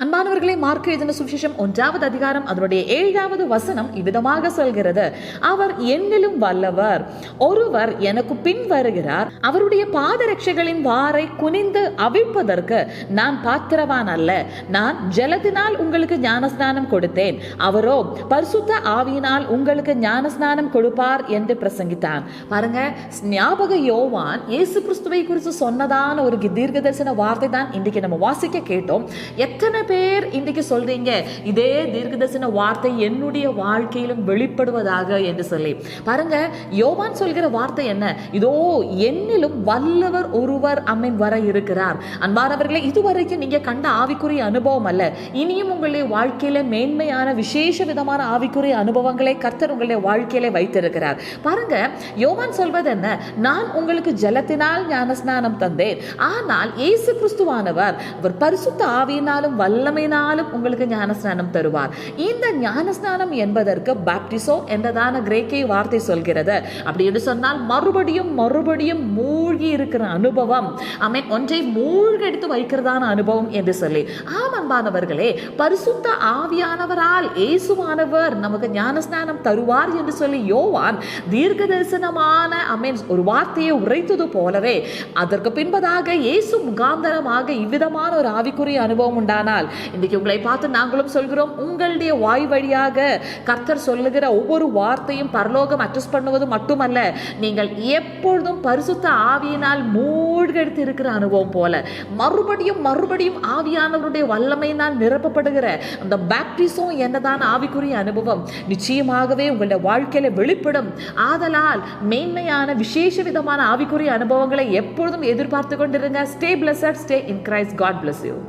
அன்பானவர்களே, மார்க் எழுதின சுவிசேஷம் 1வது அதிகாரம் அதனுடைய 7வது வசனம் இவ்விதமாக சொல்கிறது. அவர் என்னிலும் வல்லவர். ஒருவர் எனக்கு பின் வருகிறார். அவருடைய பாதரட்சைகளின் வாரை குனிந்து அவிழ்ப்பதற்கு நான் பாத்திரவான் அல்ல. நான் ஜலத்தினால் உங்களுக்கு ஞானஸ்நானம் கொடுத்தேன், அவரோ பரிசுத்த ஆவியினால் உங்களுக்கு ஞானஸ்நானம் கொடுப்பார் என்று பிரசங்கித்தான். பாருங்க, ஞாபக யோவான் இயேசு கிறிஸ்துவை குறித்து சொன்னதான ஒரு தீர்க்க தரிசன வார்த்தை தான் இன்றைக்கு நம்ம வாசிக்க கேட்டோம். எத்தனை பேர் இன்றைக்கு சொல்றீங்க இதே தீர்க்கதரிசன வார்த்தை என்னுடைய வாழ்க்கையிலும் வெளிப்படுவதாக என்று சொல்லி? பாருங்க, யோவான் சொல்கிற வார்த்தை என்ன? இதோ என்னிலும் வல்லவர் ஒருவர் அம்மன் வர இருக்கிறார். அன்பானவர்களே, இதுவரைக்கும் நீங்க கண்ட ஆவிக்குரிய அனுபவம் அல்ல, இனியும் உங்களுடைய வாழ்க்கையில மேன்மையான விசேஷ விதமான ஆவிக்குரிய அனுபவங்களை கர்த்தர் உங்களுடைய வாழ்க்கையில வைத்திருக்கிறார். பாருங்க, யோவான் சொல்வது என்ன? நான் உங்களுக்கு ஜலத்தினால் ஞானஸ்நானம் தந்தேன், ஆனால் இயேசு கிறிஸ்துவானவர் அவர் பரிசுத்த ஆவியினாலும் வல்லமையினாலும் உங்களுக்கு ஞானஸ்நானம் தருவார். இந்த ஞானஸ்நானம் என்பதற்கு பாப்டிசோ என்றதான கிரேக்க வார்த்தை சொல்கிறது. அப்படி என்று சொன்னால் மறுபடியும் மறுபடியும் மூழ்கி இருக்கிற அனுபவம், ஆமென், ஒன்றை மூழ்கெடுத்து வைக்கிறதான அனுபவம் என்று சொல்லி. அன்பானவர்களே, பரிசுத்த ஆவியானவரால் இயேசுவானவர் நமக்கு ஞானஸ்நானம் தருவார் என்று சொல்லி யோவான் தீர்க்க தரிசனமான ஒரு வார்த்தையை உரைத்தது போலவே அதற்கு பின்பதாக இயேசு முகாந்தரமாக இவ்விதமான ஒரு ஆவிக்குரிய அனுபவம் உண்டானால் இன்றைக்கு உங்களை பார்த்து நாங்களும் சொல்கிறோம், உங்களுடைய வாய் வழியாக கர்த்தர் சொல்லுகிற ஒவ்வொரு வார்த்தையும் பரலோகம் அட்ரஸ் பண்ணுவது மட்டுமல்ல, நீங்கள் எப்பொழுதும் பரிசுத்த ஆவியினால் மூழ்கெடுத்து இருக்கிற அனுபவம் போல மறுபடியும் மறுபடியும் ஆவியானவருடைய வல்லமையினால் நிரப்பப்படுகிற அந்த பாப்டிசம் என்னதான் ஆவிக்குரிய அனுபவம் நிச்சயமாகவே உங்களுடைய வாழ்க்கையில வெளிப்படும். ஆதலால் மேன்மையான விசேஷ விதமான ஆவிக்குரிய அனுபவங்களை எப்பொழுதும் எதிர்பார்த்து கொண்டிருங்க. Stay blessed, stay in Christ. God bless you.